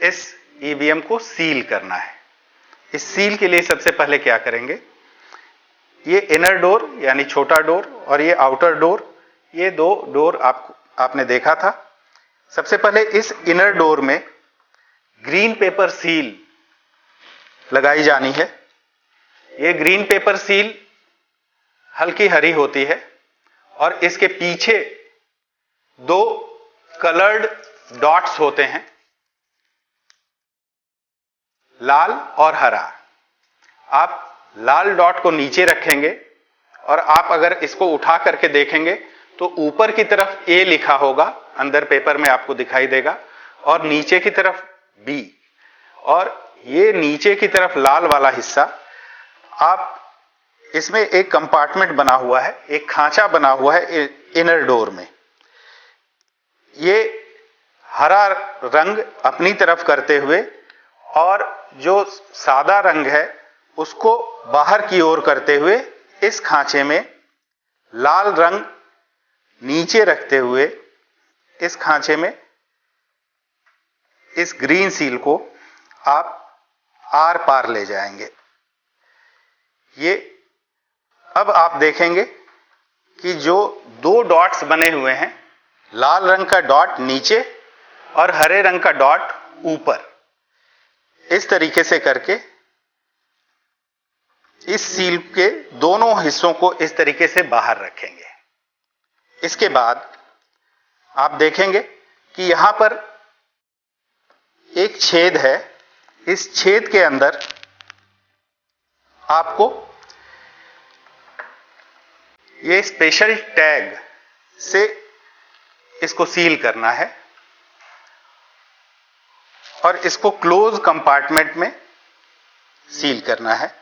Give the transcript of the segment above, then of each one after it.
इस ईवीएम को सील करना है। इस सील के लिए सबसे पहले क्या करेंगे, ये इनर डोर यानी छोटा डोर और ये आउटर डोर, ये दो डोर आपने देखा था। सबसे पहले इस इनर डोर में ग्रीन पेपर सील लगाई जानी है। ये ग्रीन पेपर सील हल्की हरी होती है और इसके पीछे दो कलर्ड डॉट्स होते हैं, लाल और हरा। आप लाल डॉट को नीचे रखेंगे और आप अगर इसको उठा करके देखेंगे तो ऊपर की तरफ ए लिखा होगा, अंदर पेपर में आपको दिखाई देगा, और नीचे की तरफ बी। और ये नीचे की तरफ लाल वाला हिस्सा, आप इसमें एक कंपार्टमेंट बना हुआ है, एक खांचा बना हुआ है इनर डोर में। ये हरा रंग अपनी तरफ करते हुए और जो सादा रंग है उसको बाहर की ओर करते हुए इस खांचे में लाल रंग नीचे रखते हुए इस खांचे में इस ग्रीन सील को आप आर पार ले जाएंगे। ये अब आप देखेंगे कि जो दो डॉट्स बने हुए हैं, लाल रंग का डॉट नीचे और हरे रंग का डॉट ऊपर, इस तरीके से करके इस सील के दोनों हिस्सों को इस तरीके से बाहर रखेंगे। इसके बाद आप देखेंगे कि यहां पर एक छेद है। इस छेद के अंदर आपको ये स्पेशल टैग से इसको सील करना है और इसको क्लोज कंपार्टमेंट में सील करना है।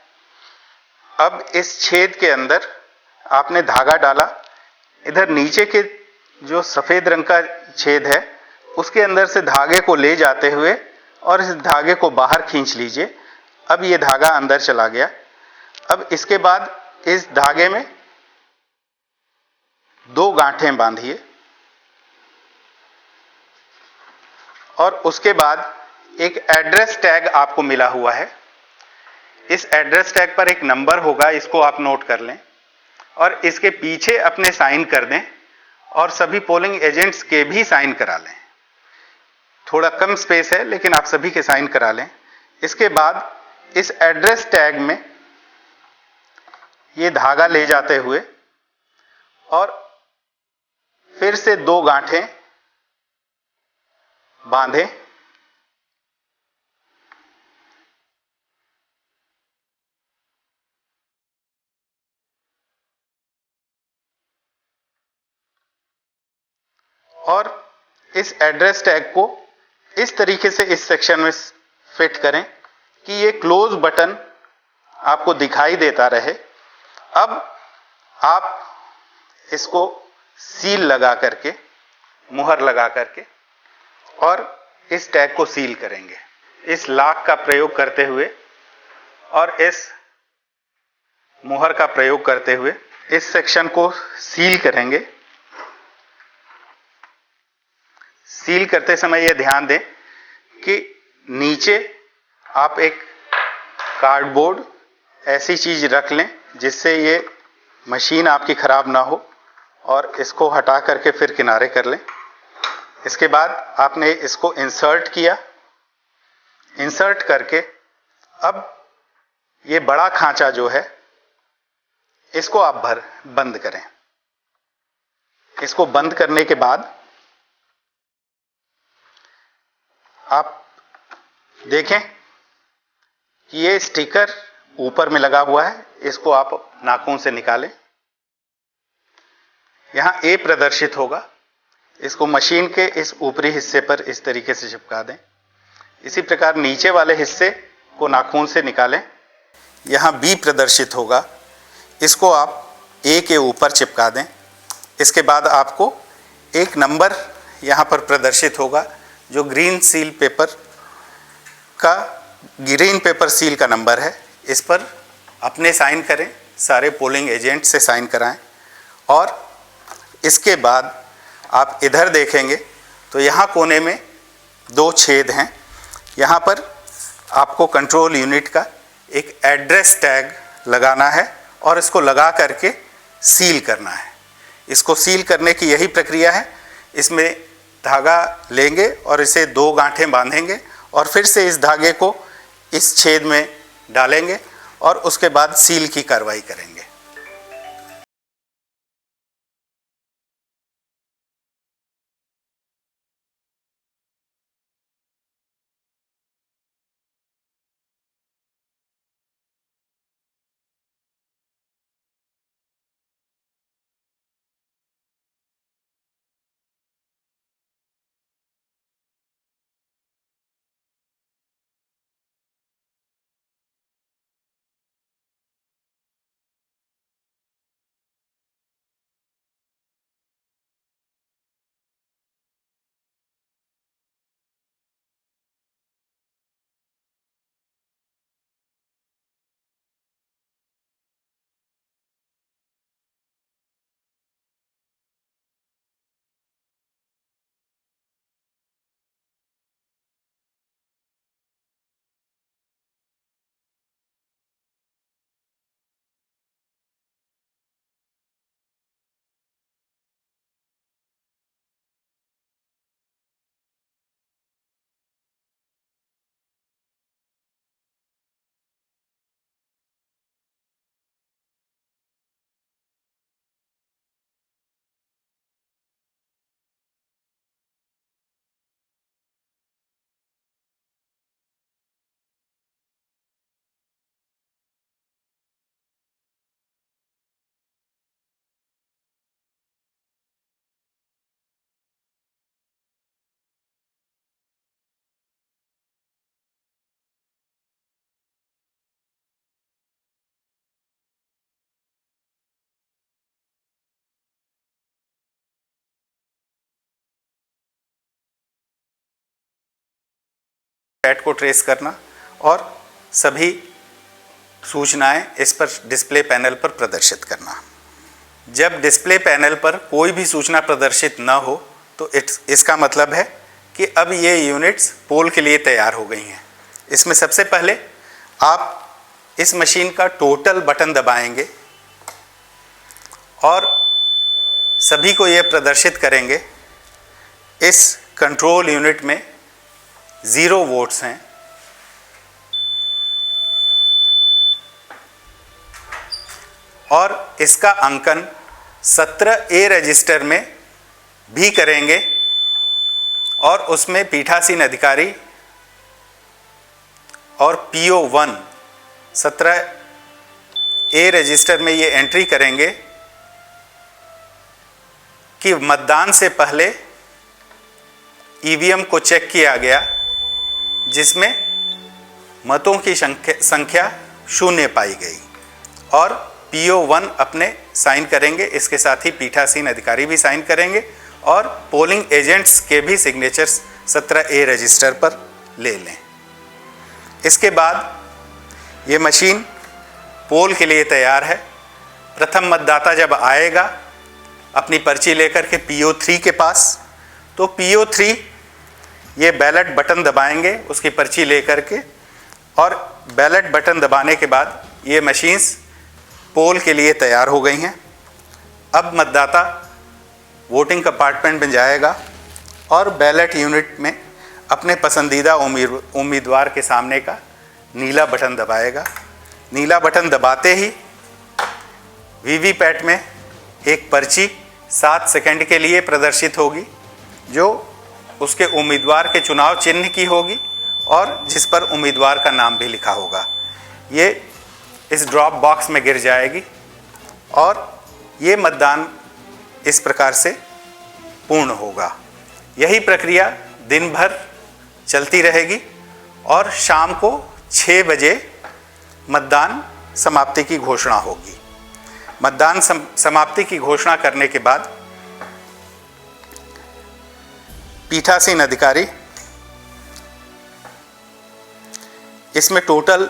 अब इस छेद के अंदर आपने धागा डाला, इधर नीचे के जो सफेद रंग का छेद है उसके अंदर से धागे को ले जाते हुए और इस धागे को बाहर खींच लीजिए। अब ये धागा अंदर चला गया। अब इसके बाद इस धागे में दो गांठें बांधिए और उसके बाद एक एड्रेस टैग आपको मिला हुआ है। इस एड्रेस टैग पर एक नंबर होगा, इसको आप नोट कर लें और इसके पीछे अपने साइन कर दें और सभी पोलिंग एजेंट्स के भी साइन करा लें। थोड़ा कम स्पेस है लेकिन आप सभी के साइन करा लें। इसके बाद इस एड्रेस टैग में ये धागा ले जाते हुए और फिर से दो गांठें बांधें और इस एड्रेस टैग को इस तरीके से इस सेक्शन में फिट करें कि ये क्लोज बटन आपको दिखाई देता रहे। अब आप इसको सील लगा करके, मुहर लगा करके और इस टैग को सील करेंगे इस लॉक का प्रयोग करते हुए और इस मुहर का प्रयोग करते हुए इस सेक्शन को सील करेंगे। सील करते समय यह ध्यान दें कि नीचे आप एक कार्डबोर्ड ऐसी चीज रख लें जिससे ये मशीन आपकी खराब ना हो और इसको हटा करके फिर किनारे कर लें। इसके बाद आपने इसको इंसर्ट किया, इंसर्ट करके अब ये बड़ा खांचा जो है इसको आप बंद करें। इसको बंद करने के बाद आप देखें कि ये स्टिकर ऊपर में लगा हुआ है, इसको आप नाखून से निकालें। यहां ए प्रदर्शित होगा, इसको मशीन के इस ऊपरी हिस्से पर इस तरीके से चिपका दें। इसी प्रकार नीचे वाले हिस्से को नाखून से निकालें। यहां बी प्रदर्शित होगा, इसको आप ए के ऊपर चिपका दें। इसके बाद आपको एक नंबर यहां पर प्रदर्शित होगा जो ग्रीन पेपर सील का नंबर है। इस पर अपने साइन करें, सारे पोलिंग एजेंट से साइन कराएं और इसके बाद आप इधर देखेंगे तो यहाँ कोने में दो छेद हैं। यहाँ पर आपको कंट्रोल यूनिट का एक एड्रेस टैग लगाना है और इसको लगा करके सील करना है। इसको सील करने की यही प्रक्रिया है। इसमें धागा लेंगे और इसे 2 गांठें बांधेंगे और फिर से इस धागे को इस छेद में डालेंगे और उसके बाद सील की कार्रवाई करेंगे। पैड को ट्रेस करना और सभी सूचनाएं इस पर डिस्प्ले पैनल पर प्रदर्शित करना। जब डिस्प्ले पैनल पर कोई भी सूचना प्रदर्शित न हो तो इसका मतलब है कि अब ये यूनिट्स पोल के लिए तैयार हो गई हैं। इसमें सबसे पहले आप इस मशीन का टोटल बटन दबाएंगे और सभी को ये प्रदर्शित करेंगे। इस कंट्रोल यूनिट में 0 वोल्ट्स हैं और इसका अंकन 17A रजिस्टर में भी करेंगे और उसमें पीठासीन अधिकारी और PO1 17A रजिस्टर में ये एंट्री करेंगे कि मतदान से पहले ईवीएम को चेक किया गया जिसमें मतों की संख्या 0 पाई गई और PO1 अपने साइन करेंगे। इसके साथ ही पीठासीन अधिकारी भी साइन करेंगे और पोलिंग एजेंट्स के भी सिग्नेचर्स 17A रजिस्टर पर ले लें। इसके बाद ये मशीन पोल के लिए तैयार है। प्रथम मतदाता जब आएगा अपनी पर्ची लेकर के PO3 के पास, तो PO3 ये बैलेट बटन दबाएंगे उसकी पर्ची लेकर के और बैलेट बटन दबाने के बाद ये मशीन्स पोल के लिए तैयार हो गई हैं। अब मतदाता वोटिंग कंपार्टमेंट में जाएगा और बैलेट यूनिट में अपने पसंदीदा उम्मीदवार के सामने का नीला बटन दबाएगा। नीला बटन दबाते ही वीवीपैट में एक पर्ची 7 सेकंड के लिए प्रदर्शित होगी जो उसके उम्मीदवार के चुनाव चिन्ह की होगी और जिस पर उम्मीदवार का नाम भी लिखा होगा। ये इस ड्रॉप बॉक्स में गिर जाएगी और ये मतदान इस प्रकार से पूर्ण होगा। यही प्रक्रिया दिन भर चलती रहेगी और शाम को 6 बजे मतदान समाप्ति की घोषणा होगी। मतदान समाप्ति की घोषणा करने के बाद पीठासीन अधिकारी इसमें टोटल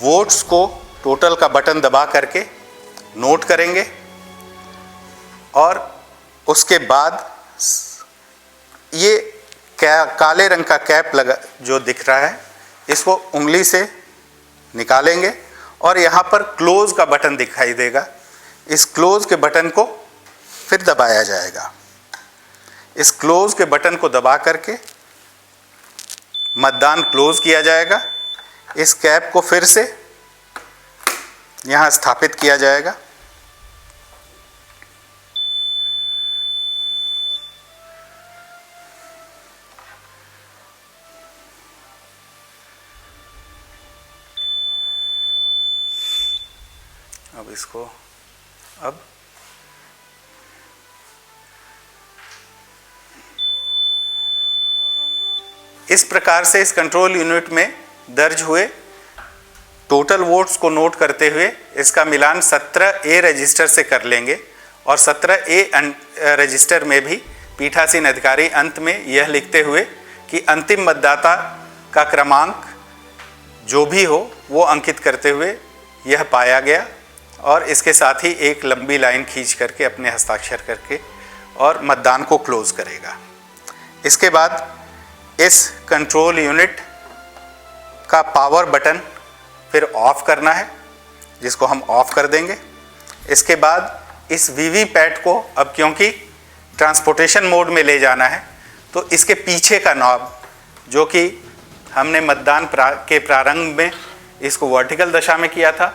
वोट्स को टोटल का बटन दबा करके नोट करेंगे और उसके बाद ये काले रंग का कैप लगा जो दिख रहा है, इसको उंगली से निकालेंगे और यहाँ पर क्लोज का बटन दिखाई देगा। इस क्लोज के बटन को फिर दबाया जाएगा। इस क्लोज के बटन को दबा करके मतदान क्लोज किया जाएगा। इस कैप को फिर से यहाँ स्थापित किया जाएगा। अब इसको इस प्रकार से इस कंट्रोल यूनिट में दर्ज हुए टोटल वोट्स को नोट करते हुए इसका मिलान 17A रजिस्टर से कर लेंगे और 17A रजिस्टर में भी पीठासीन अधिकारी अंत में यह लिखते हुए कि अंतिम मतदाता का क्रमांक जो भी हो वो अंकित करते हुए यह पाया गया और इसके साथ ही एक लंबी लाइन खींच करके अपने हस्ताक्षर करके और मतदान को क्लोज करेगा। इसके बाद इस कंट्रोल यूनिट का पावर बटन फिर ऑफ करना है, जिसको हम ऑफ कर देंगे। इसके बाद इस वीवीपैट को अब क्योंकि ट्रांसपोर्टेशन मोड में ले जाना है तो इसके पीछे का नॉब जो कि हमने मतदान के प्रारंभ में इसको वर्टिकल दशा में किया था,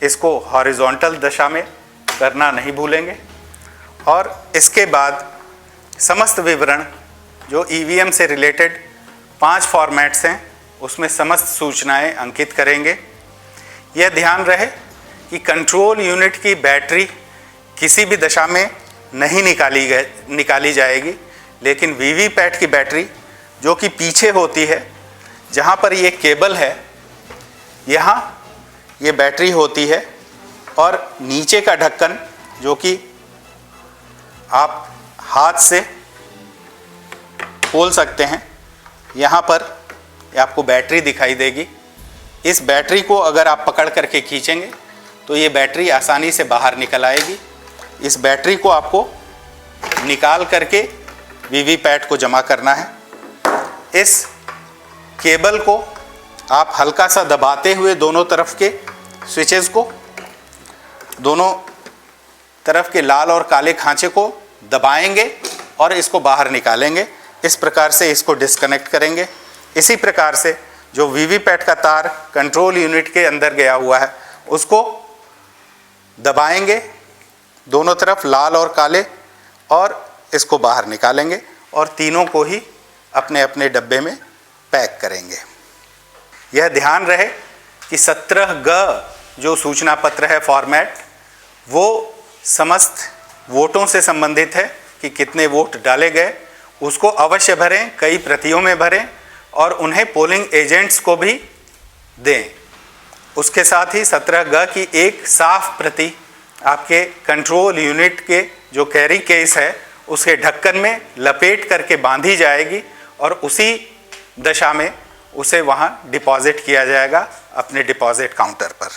इसको हॉरिजॉन्टल दशा में करना नहीं भूलेंगे। और इसके बाद समस्त विवरण जो ईवीएम से रिलेटेड 5 फॉर्मेट्स हैं उसमें समस्त सूचनाएं अंकित करेंगे। यह ध्यान रहे कि कंट्रोल यूनिट की बैटरी किसी भी दशा में नहीं निकाली जाएगी, लेकिन वीवीपैट की बैटरी जो कि पीछे होती है, जहां पर ये केबल है यहाँ ये बैटरी होती है और नीचे का ढक्कन जो कि आप हाथ से खोल सकते हैं, यहाँ पर आपको बैटरी दिखाई देगी। इस बैटरी को अगर आप पकड़ करके खींचेंगे तो ये बैटरी आसानी से बाहर निकल आएगी। इस बैटरी को आपको निकाल करके वीवीपैट को जमा करना है। इस केबल को आप हल्का सा दबाते हुए दोनों तरफ के स्विचेस को, दोनों तरफ के लाल और काले खांचे को दबाएंगे और इसको बाहर निकालेंगे। इस प्रकार से इसको डिस्कनेक्ट करेंगे। इसी प्रकार से जो वीवीपैट का तार कंट्रोल यूनिट के अंदर गया हुआ है उसको दबाएंगे दोनों तरफ लाल और काले और इसको बाहर निकालेंगे और तीनों को ही अपने अपने डब्बे में पैक करेंगे। यह ध्यान रहे कि 17G जो सूचना पत्र है फॉर्मेट, वो समस्त वोटों से संबंधित है कि कितने वोट डाले गए, उसको अवश्य भरें, कई प्रतियों में भरें और उन्हें पोलिंग एजेंट्स को भी दें। उसके साथ ही 17G की एक साफ प्रति आपके कंट्रोल यूनिट के जो कैरी केस है उसके ढक्कन में लपेट करके बांधी जाएगी और उसी दशा में उसे वहाँ डिपॉजिट किया जाएगा अपने डिपॉजिट काउंटर पर।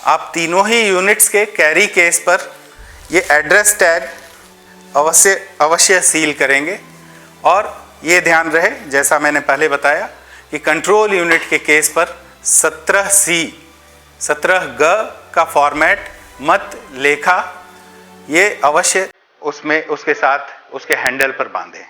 आप तीनों ही यूनिट्स के कैरी केस पर ये एड्रेस टैग अवश्य सील करेंगे। और ये ध्यान रहे, जैसा मैंने पहले बताया, कि कंट्रोल यूनिट के केस पर 17G का फॉर्मेट मत लेखा ये अवश्य उसमें उसके साथ उसके हैंडल पर बांधें।